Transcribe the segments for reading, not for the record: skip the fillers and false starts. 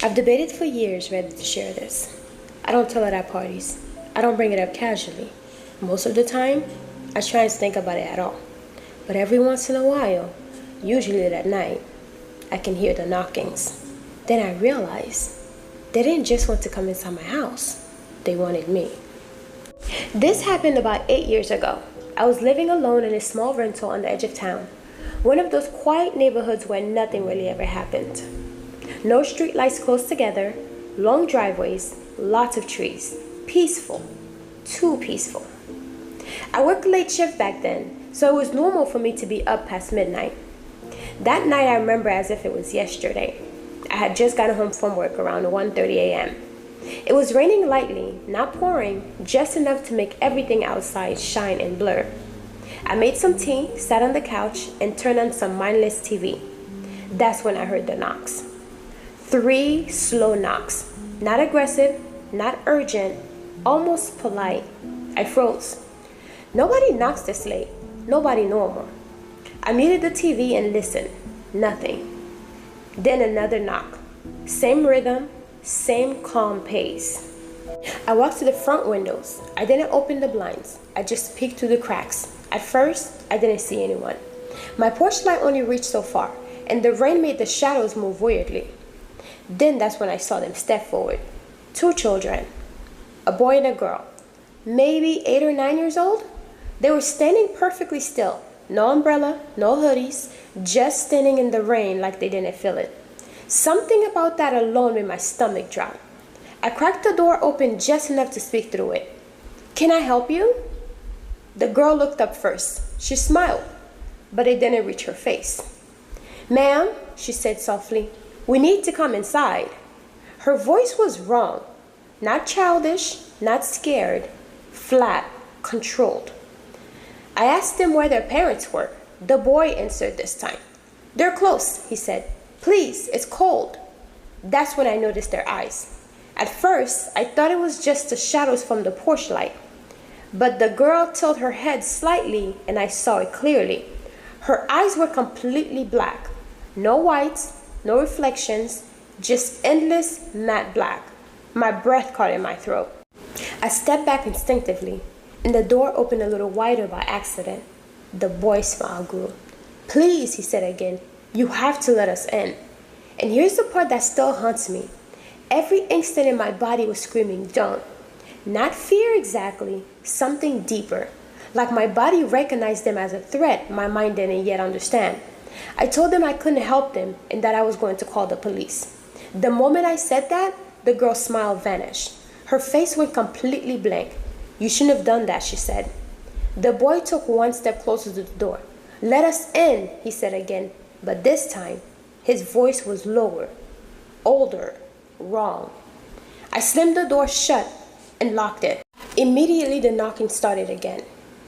I've debated for years whether to share this. I don't tell it at parties. I don't bring it up casually. Most of the time, I try and think about it at all. But every once in a while, usually at night, I can hear the knockings. Then I realize they didn't just want to come inside my house. They wanted me. This happened about 8 years ago. I was living alone in a small rental on the edge of town. One of those quiet neighborhoods where nothing really ever happened. No street lights close together, long driveways, lots of trees. Peaceful. Too peaceful. I worked late shift back then, so it was normal for me to be up past midnight. That night I remember as if it was yesterday. I had just gotten home from work around 1:30 a.m. It was raining lightly, not pouring, just enough to make everything outside shine and blur. I made some tea, sat on the couch, and turned on some mindless TV. That's when I heard the knocks. 3 slow knocks. Not aggressive, not urgent, almost polite. I froze. Nobody knocks this late. Nobody normal. I muted the TV and listened. Nothing. Then another knock. Same rhythm, same calm pace. I walked to the front windows. I didn't open the blinds. I just peeked through the cracks. At first, I didn't see anyone. My porch light only reached so far, and the rain made the shadows move weirdly. Then that's when I saw them step forward. 2 children, a boy and a girl, maybe 8 or 9 years old. They were standing perfectly still. No umbrella, no hoodies, just standing in the rain like they didn't feel it. Something about that alone made my stomach drop. I cracked the door open just enough to speak through it. "Can I help you?" The girl looked up first. She smiled, but it didn't reach her face. "Ma'am," she said softly, "we need to come inside." Her voice was wrong. Not childish, not scared, flat, controlled. I asked them where their parents were. The boy answered this time. "They're close," he said. "Please, it's cold." That's when I noticed their eyes. At first, I thought it was just the shadows from the porch light. But the girl tilted her head slightly and I saw it clearly. Her eyes were completely black. No whites, no reflections, just endless matte black. My breath caught in my throat. I stepped back instinctively, and the door opened a little wider by accident. The boy's smile grew. "Please," he said again, "you have to let us in." And here's the part that still haunts me. Every instant in my body was screaming, "Don't." Not fear exactly, something deeper. Like my body recognized them as a threat my mind didn't yet understand. I told them I couldn't help them and that I was going to call the police. The moment I said that, the girl's smile vanished. Her face went completely blank. "You shouldn't have done that," she said. The boy took one step closer to the door. "Let us in," he said again, but this time, his voice was lower, older, wrong. I slammed the door shut and locked it. Immediately, the knocking started again.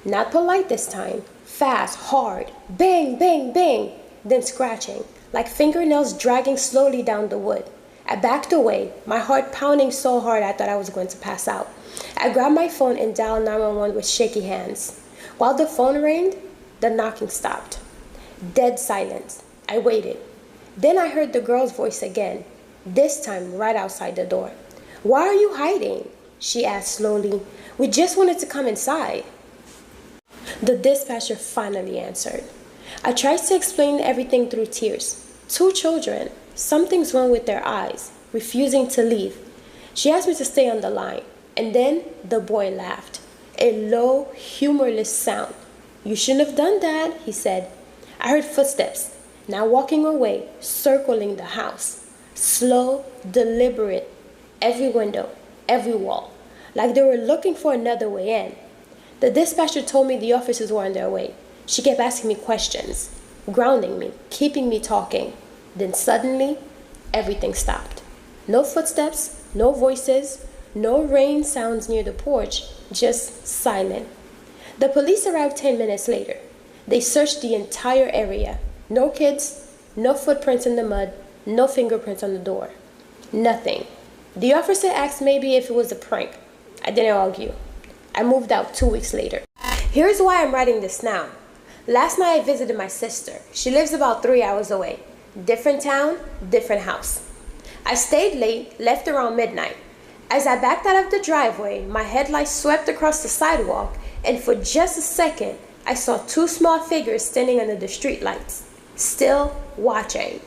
Not polite this time, fast, hard, bang, bang, bang, then scratching, like fingernails dragging slowly down the wood. I backed away, my heart pounding so hard I thought I was going to pass out. I grabbed my phone and dialed 911 with shaky hands. While the phone rang, the knocking stopped. Dead silence. I waited. Then I heard the girl's voice again, this time right outside the door. "Why are you hiding?" she asked slowly. "We just wanted to come inside." The dispatcher finally answered. I tried to explain everything through tears. 2 children. Something's wrong with their eyes, refusing to leave. She asked me to stay on the line, and then the boy laughed. A low, humorless sound. "You shouldn't have done that," he said. I heard footsteps, now walking away, circling the house. Slow, deliberate, every window, every wall, like they were looking for another way in. The dispatcher told me the officers were on their way. She kept asking me questions, grounding me, keeping me talking. Then suddenly, everything stopped. No footsteps, no voices, no rain sounds near the porch, just silent. The police arrived 10 minutes later. They searched the entire area. No kids, no footprints in the mud, no fingerprints on the door. Nothing. The officer asked maybe if it was a prank. I didn't argue. I moved out 2 weeks later. Here's why I'm writing this now. Last night I visited my sister. She lives about 3 hours away. Different town, different house. I stayed late, left around midnight. As I backed out of the driveway, my headlights swept across the sidewalk, and for just a second, I saw two small figures standing under the streetlights, still watching.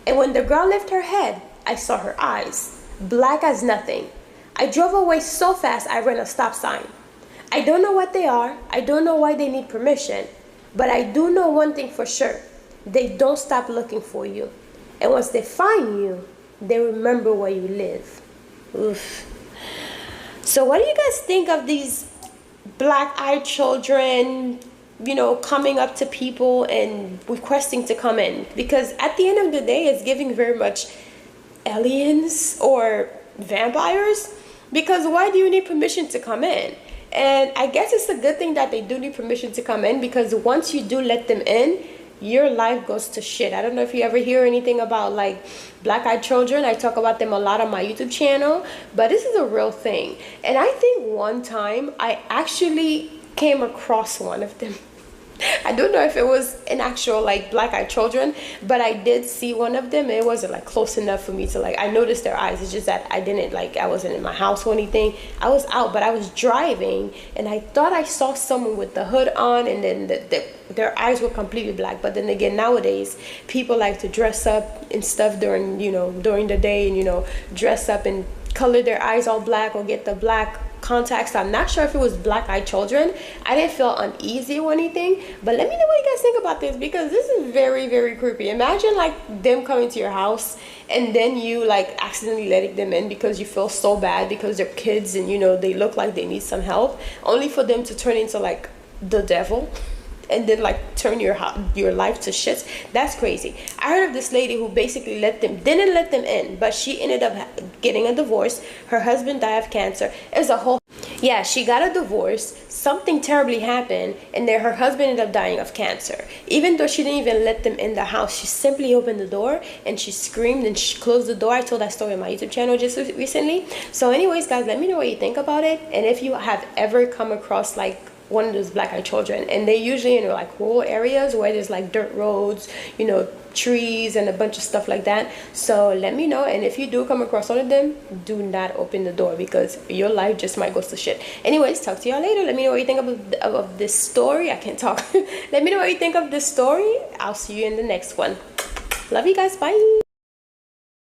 And when the girl lifted her head, I saw her eyes, black as nothing. I drove away so fast I ran a stop sign. I don't know what they are, I don't know why they need permission, but I do know one thing for sure. They don't stop looking for you. And once they find you, they remember where you live. Oof. So what do you guys think of these black-eyed children, coming up to people and requesting to come in? Because at the end of the day, it's giving very much aliens or vampires. Because why do you need permission to come in? And I guess it's a good thing that they do need permission to come in, because once you do let them in, your life goes to shit. I don't know if you ever hear anything about like black-eyed children. I talk about them a lot on my YouTube channel, but this is a real thing. And I think one time I actually came across one of them. I don't know if it was an actual like black-eyed children, but I did see one of them. It wasn't like close enough for me to like, I noticed their eyes. It's just that I wasn't in my house or anything. I was out, but I was driving and I thought I saw someone with the hood on, and then their eyes were completely black. But then again, nowadays people like to dress up and stuff during the day, and dress up and color their eyes all black or get the black contacts. I'm not sure if it was black-eyed children. I didn't feel uneasy or anything, but let me know what you guys think about this, because this is very, very creepy. Imagine like them coming to your house and then you like accidentally letting them in because you feel so bad because they're kids and they look like they need some help, only for them to turn into like the devil and then like turn your life to shit. That's crazy. I heard of this lady who basically didn't let them in, but she ended up getting a divorce. Her husband died of cancer. It was a whole, yeah, she got a divorce. Something terribly happened, and then her husband ended up dying of cancer. Even though she didn't even let them in the house, she simply opened the door and she screamed and she closed the door. I told that story on my YouTube channel just recently. So anyways, guys, let me know what you think about it, and if you have ever come across like one of those black-eyed children. And they usually in like rural areas where there's like dirt roads, trees and a bunch of stuff like that. So let me know, and if you do come across one of them, do not open the door, because your life just might go to shit. Anyways, talk to y'all later. Let me know what you think of this story. I can't talk. Let me know what you think of this story. I'll see you in the next one. Love you guys. Bye.